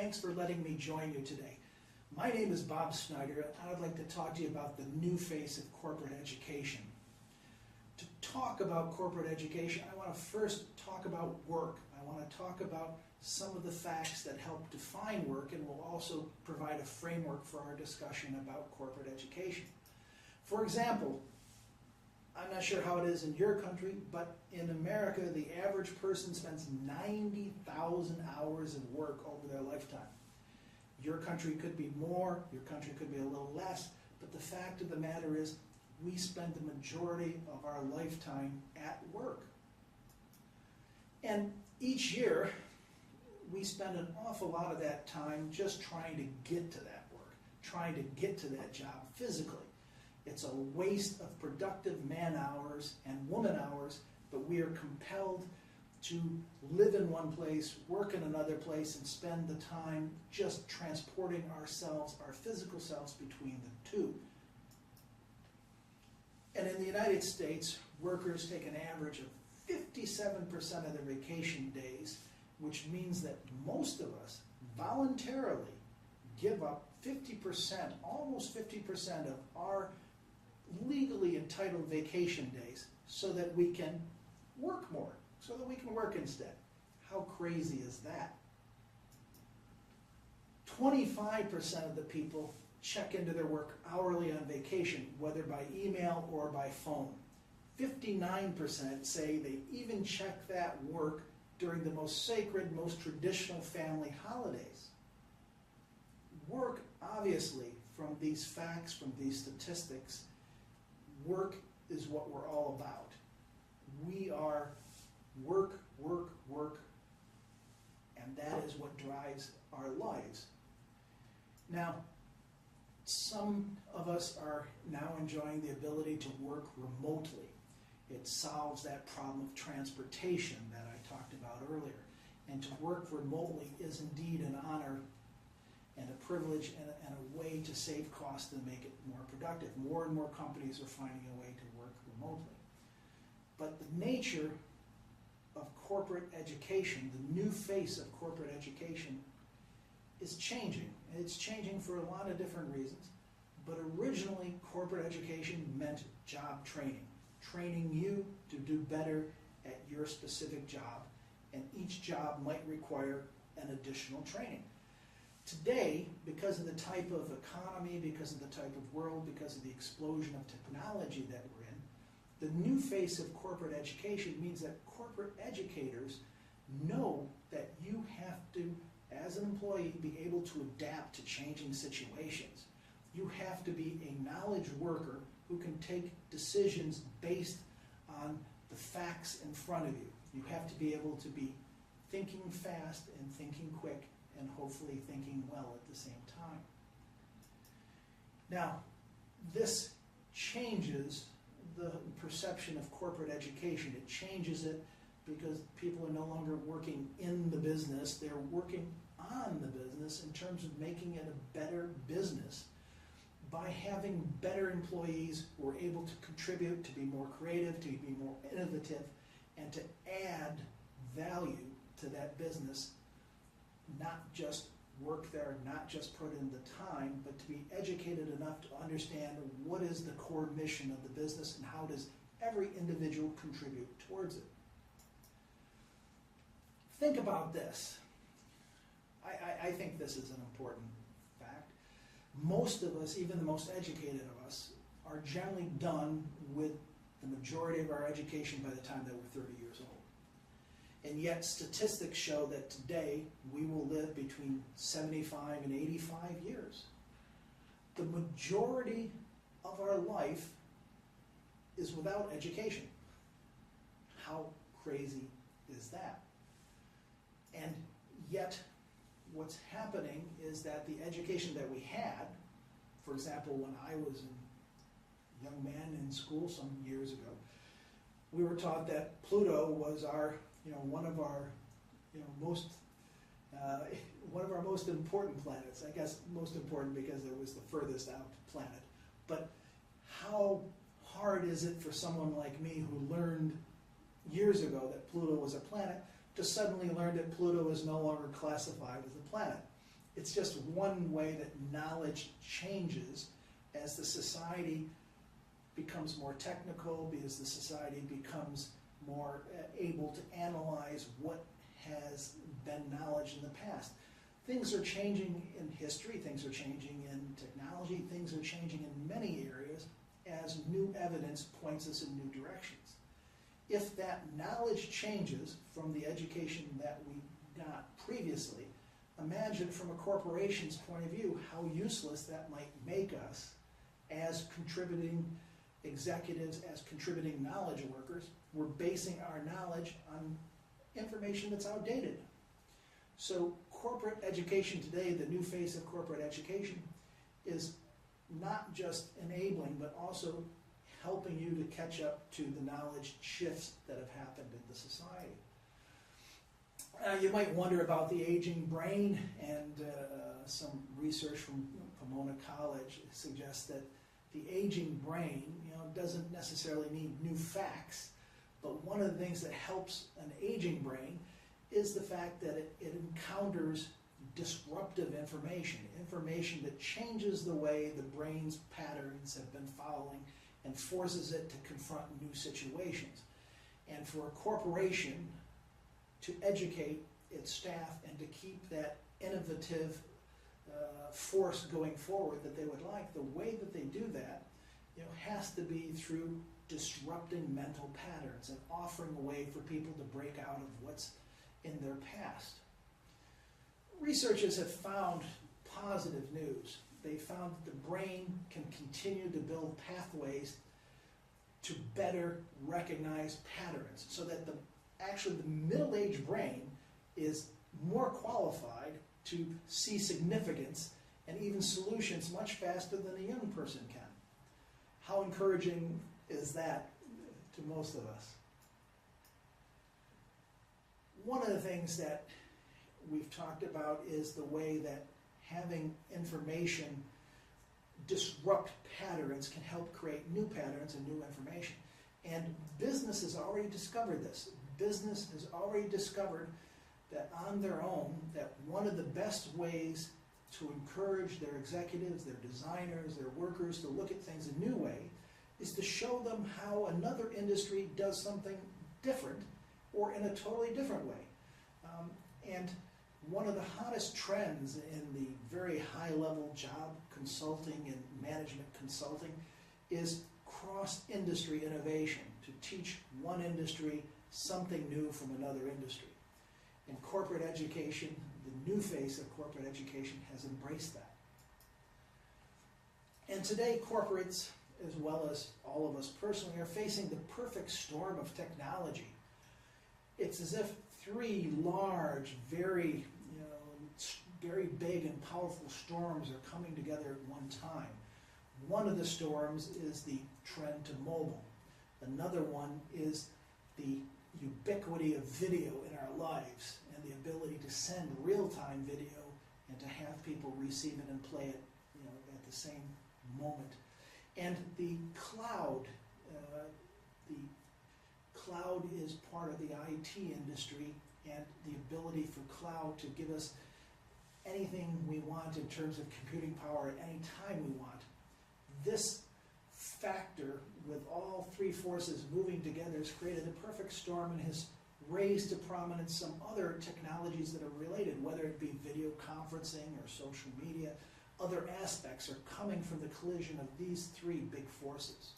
Thanks for letting me join you today. My name is Bob Snyder, and I'd like to talk to you about the new face of corporate education. To talk about corporate education, I want to first talk about work. I want to talk about some of the facts that help define work, and will also provide a framework for our discussion about corporate education. For example, I'm not sure how it is in your country, but in America, the average person spends 90,000 hours of work over their lifetime. Your country could be more, your country could be a little less, but the fact of the matter is we spend the majority of our lifetime at work. And each year, we spend an awful lot of that time just trying to get to that work, trying to get to that job physically. It's a waste of productive man hours and woman hours, but we are compelled to live in one place, work in another place, and spend the time just transporting ourselves, our physical selves, between the two. And in the United States, workers take an average of 57% of their vacation days, which means that most of us voluntarily give up 50%, almost 50% of our legally entitled vacation days so that we can work more, so that we can work instead. How crazy is that? 25% of the people check into their work hourly on vacation, whether by email or by phone. 59% say they even check that work during the most sacred, most traditional family holidays. Work, obviously, from these facts, from these statistics, work is what we're all about. We are work, work, work, and that is what drives our lives. Now, some of us are now enjoying the ability to work remotely. It solves that problem of transportation that I talked about earlier. And to work remotely is indeed an honor and a privilege and a way to save costs and make it more productive. More and more companies are finding a way to work remotely. But the nature of corporate education, the new face of corporate education, is changing. And it's changing for a lot of different reasons. But originally, corporate education meant job training. Training you to do better at your specific job. And each job might require an additional training. Today, because of the type of economy, because of the type of world, because of the explosion of technology that we're in, the new face of corporate education means that corporate educators know that you have to, as an employee, be able to adapt to changing situations. You have to be a knowledge worker who can take decisions based on the facts in front of you. You have to be able to be thinking fast and thinking quick, and hopefully thinking well at the same time. Now, this changes the perception of corporate education. It changes it because people are no longer working in the business, they're working on the business in terms of making it a better business by having better employees who are able to contribute, to be more creative, to be more innovative, and to add value to that business. Not just work there, not just put in the time, but to be educated enough to understand what is the core mission of the business and how does every individual contribute towards it. Think about this. I think this is an important fact. Most of us, even the most educated of us, are generally done with the majority of our education by the time that we're 30 years old. And yet statistics show that today we will live between 75 and 85 years. The majority of our life is without education. How crazy is that? And yet what's happening is that the education that we had, for example, when I was a young man in school some years ago, we were taught that Pluto was our one of our most important planets. I guess most important because it was the furthest out planet. But how hard is it for someone like me who learned years ago that Pluto was a planet to suddenly learn that Pluto is no longer classified as a planet? It's just one way that knowledge changes as the society becomes more technical, because the society becomes more able to analyze what has been knowledge in the past. Things are changing in history, things are changing in technology, things are changing in many areas as new evidence points us in new directions. If that knowledge changes from the education that we got previously, imagine from a corporation's point of view how useless that might make us as contributing executives, as contributing knowledge workers. We're basing our knowledge on information that's outdated. So corporate education today, the new face of corporate education, is not just enabling, but also helping you to catch up to the knowledge shifts that have happened in the society. You might wonder about the aging brain, and some research from Pomona College suggests that the aging brain, doesn't necessarily need new facts, but one of the things that helps an aging brain is the fact that it encounters disruptive information, information that changes the way the brain's patterns have been following and forces it to confront new situations. And for a corporation to educate its staff and to keep that innovative force going forward that they would like, the way that they do that has to be through disrupting mental patterns and offering a way for people to break out of what's in their past. Researchers have found positive news. They found that the brain can continue to build pathways to better recognize patterns, so that actually the middle-aged brain is more qualified to see significance and even solutions much faster than a young person can. How encouraging is that to most of us? One of the things that we've talked about is the way that having information disrupt patterns can help create new patterns and new information. And business has already discovered this. Business has already discovered that on their own, that one of the best ways to encourage their executives, their designers, their workers to look at things a new way is to show them how another industry does something different or in a totally different way. And one of the hottest trends in the very high-level job consulting and management consulting is cross-industry innovation, to teach one industry something new from another industry. And corporate education, the new face of corporate education, has embraced that. And today, corporates, as well as all of us personally, are facing the perfect storm of technology. It's as if three large, very big and powerful storms are coming together at one time. One of the storms is the trend to mobile. Another one is the ubiquity of video in our lives and the ability to send real-time video and to have people receive it and play it at the same moment. And the cloud is part of the IT industry, and the ability for cloud to give us anything we want in terms of computing power at any time we want. This factor, with all three forces moving together, has created a perfect storm and has raised to prominence some other technologies that are related, whether it be video conferencing or social media. Other aspects are coming from the collision of these three big forces.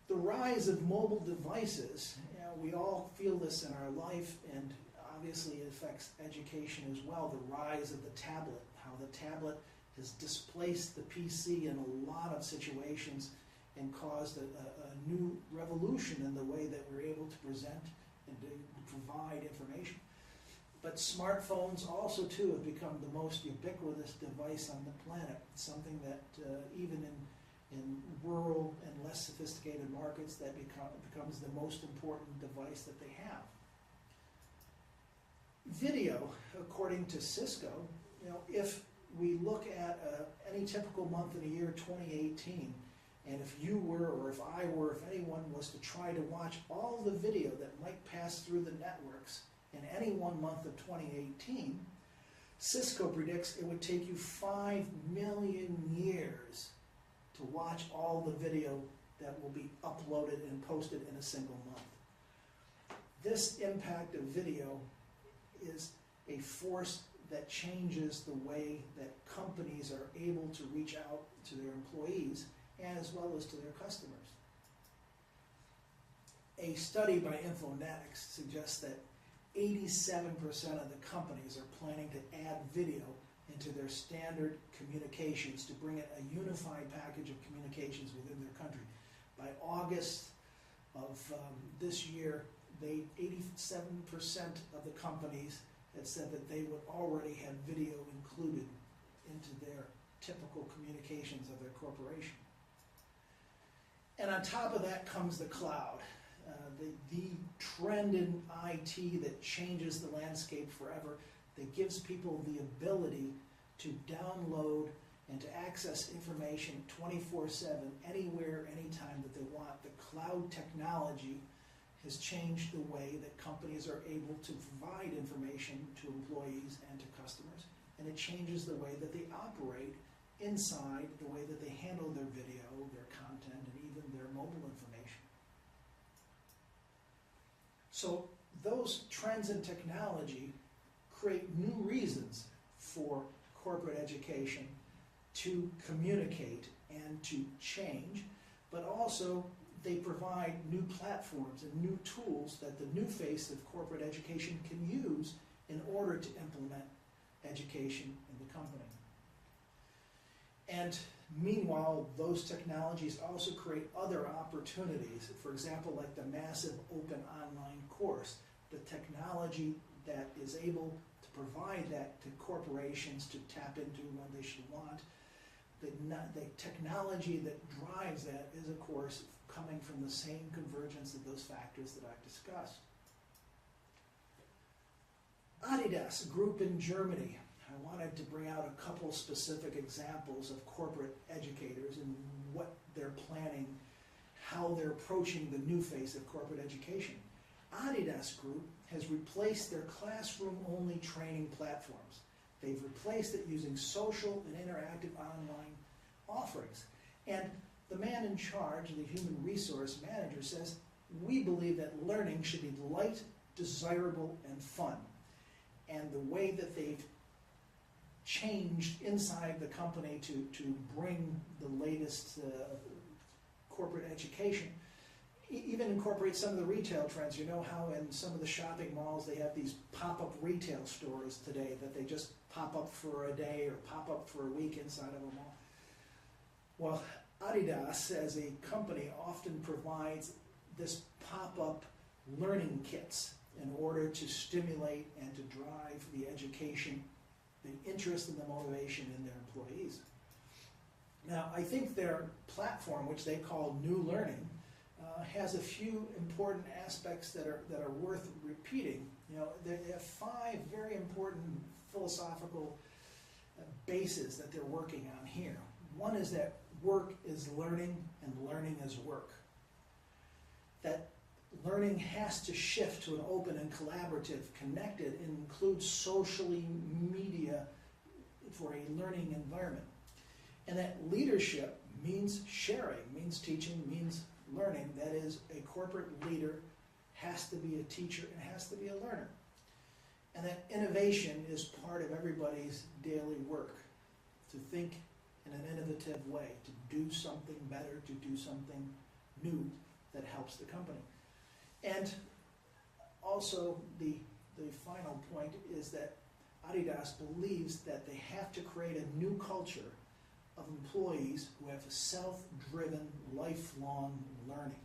The rise of mobile devices, we all feel this in our life, and obviously it affects education as well. The rise of the tablet, how the tablet has displaced the PC in a lot of situations and caused a new revolution in the way that we're able to present and to provide information. But smartphones also too have become the most ubiquitous device on the planet, something that even in rural and less sophisticated markets, that becomes the most important device that they have. Video, according to Cisco, if we look at any typical month in a year, 2018, and if you were, or if I were, if anyone was to try to watch all the video that might pass through the networks in any one month of 2018, Cisco predicts it would take you 5 million years to watch all the video that will be uploaded and posted in a single month. This impact of video is a force that changes the way that companies are able to reach out to their employees as well as to their customers. A study by Infonetics suggests that 87% of the companies are planning to add video into their standard communications to bring in a unified package of communications within their country. By August of this year, 87% of the companies had said that they would already have video included into their typical communications of their corporation. And on top of that comes the cloud, the trend in IT that changes the landscape forever, that gives people the ability to download and to access information 24/7, anywhere, anytime that they want. The cloud technology has changed the way that companies are able to provide information to employees and to customers, and it changes the way that they operate inside, the way that they handle their video, their content, and even their mobile information. So those trends in technology create new reasons for corporate education to communicate and to change, but also they provide new platforms and new tools that the new face of corporate education can use in order to implement education in the company. And meanwhile, those technologies also create other opportunities. For example, like the massive open online course, the technology that is able to provide that to corporations to tap into when they should want. The technology that drives that is, of course, coming from the same convergence of those factors that I've discussed. Adidas Group in Germany. I wanted to bring out a couple specific examples of corporate educators and what they're planning, how they're approaching the new face of corporate education. Adidas Group has replaced their classroom-only training platforms. They've replaced it using social and interactive online offerings. And the man in charge, the human resource manager, says, we believe that learning should be light, desirable, and fun. And the way that they've changed inside the company to bring the latest corporate education, even incorporate some of the retail trends. You know how in some of the shopping malls they have these pop-up retail stores today that they just pop up for a day or pop up for a week inside of a mall. Well, Adidas as a company often provides this pop-up learning kits in order to stimulate and to drive the education, the interest and the motivation in their employees. Now, I think their platform, which they call New Learning, has a few important aspects that are worth repeating. You know, they have 5 very important philosophical bases that they're working on here. One is that work is learning and learning is work. That learning has to shift to an open and collaborative, connected, and includes socially media for a learning environment. And that leadership means sharing, means teaching, means learning. That is, a corporate leader has to be a teacher and has to be a learner. And that innovation is part of everybody's daily work, to think in an innovative way, to do something better, to do something new that helps the company. And also the final point is that Adidas believes that they have to create a new culture of employees who have a self-driven, lifelong learning.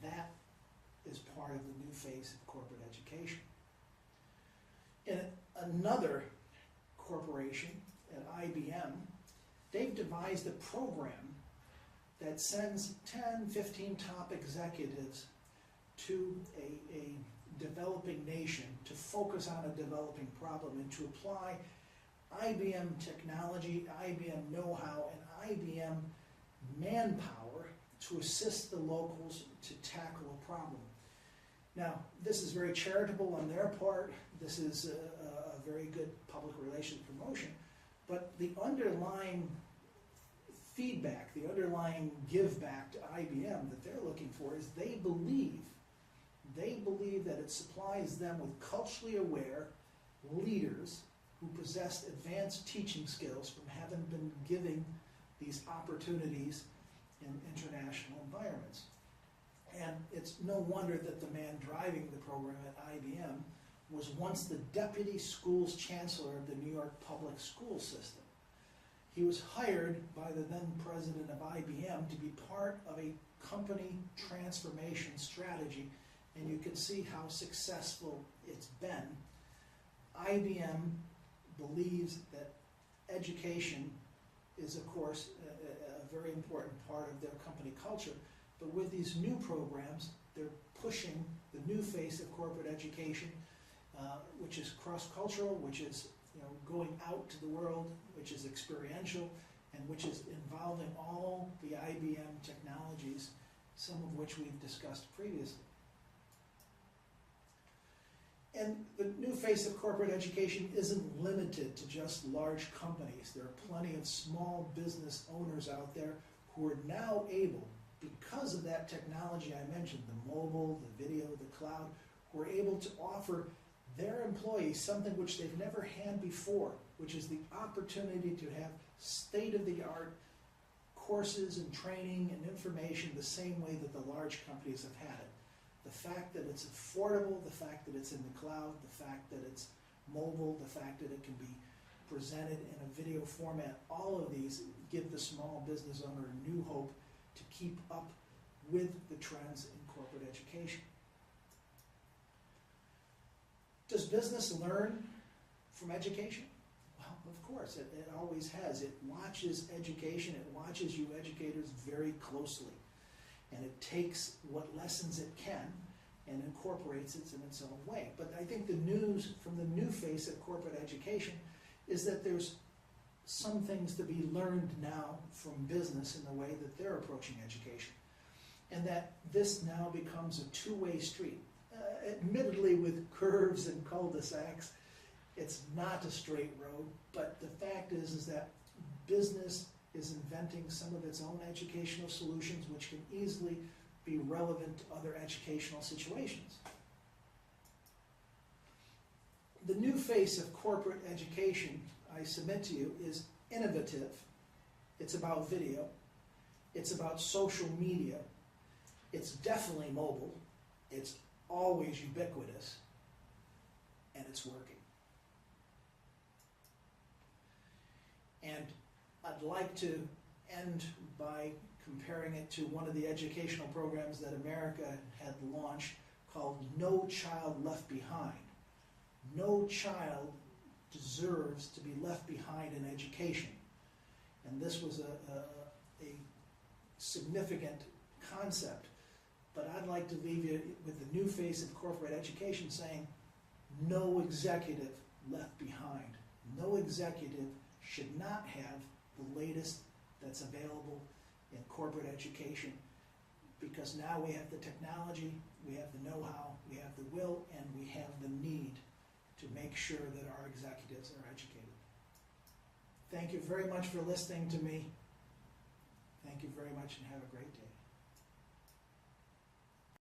That is part of the new face of corporate education. In another corporation, at IBM, they've devised a program that sends 10, 15 top executives to a developing nation to focus on a developing problem and to apply IBM technology, IBM know-how, and IBM manpower to assist the locals to tackle a problem. Now, this is very charitable on their part. This is a very good public relations promotion, but the underlying feedback, the underlying give back to IBM that they're looking for is they believe that it supplies them with culturally aware leaders who possess advanced teaching skills from having been given these opportunities in international environments. And it's no wonder that the man driving the program at IBM was once the deputy schools chancellor of the New York public school system. He was hired by the then president of IBM to be part of a company transformation strategy, and you can see how successful it's been. IBM believes that education is, of course, a very important part of their company culture, but with these new programs, they're pushing the new face of corporate education, which is cross-cultural, which is going out to the world, which is experiential, and which is involving all the IBM technologies, some of which we've discussed previously. And the new face of corporate education isn't limited to just large companies. There are plenty of small business owners out there who are now able, because of that technology I mentioned, the mobile, the video, the cloud, who are able to offer their employees something which they've never had before, which is the opportunity to have state-of-the-art courses and training and information the same way that the large companies have had it. The fact that it's affordable, the fact that it's in the cloud, the fact that it's mobile, the fact that it can be presented in a video format, all of these give the small business owner new hope to keep up with the trends in corporate education. Does business learn from education? Well, of course, it always has. It watches education, it watches you educators very closely. And it takes what lessons it can and incorporates it in its own way. But I think the news from the new face of corporate education is that there's some things to be learned now from business in the way that they're approaching education. And that this now becomes a two-way street. Admittedly, with curves and cul-de-sacs, it's not a straight road, but the fact is that business is inventing some of its own educational solutions which can easily be relevant to other educational situations. The new face of corporate education, I submit to you, is innovative. It's about video. It's about social media. It's definitely mobile. It's always ubiquitous. And it's working. And I'd like to end by comparing it to one of the educational programs that America had launched called No Child Left Behind. No child deserves to be left behind in education. And this was a significant concept. But I'd like to leave you with the new face of corporate education saying, no executive left behind. No executive should not have the latest that's available in corporate education, because now we have the technology, we have the know-how, we have the will, and we have the need to make sure that our executives are educated. Thank you very much for listening to me. Thank you very much and have a great day.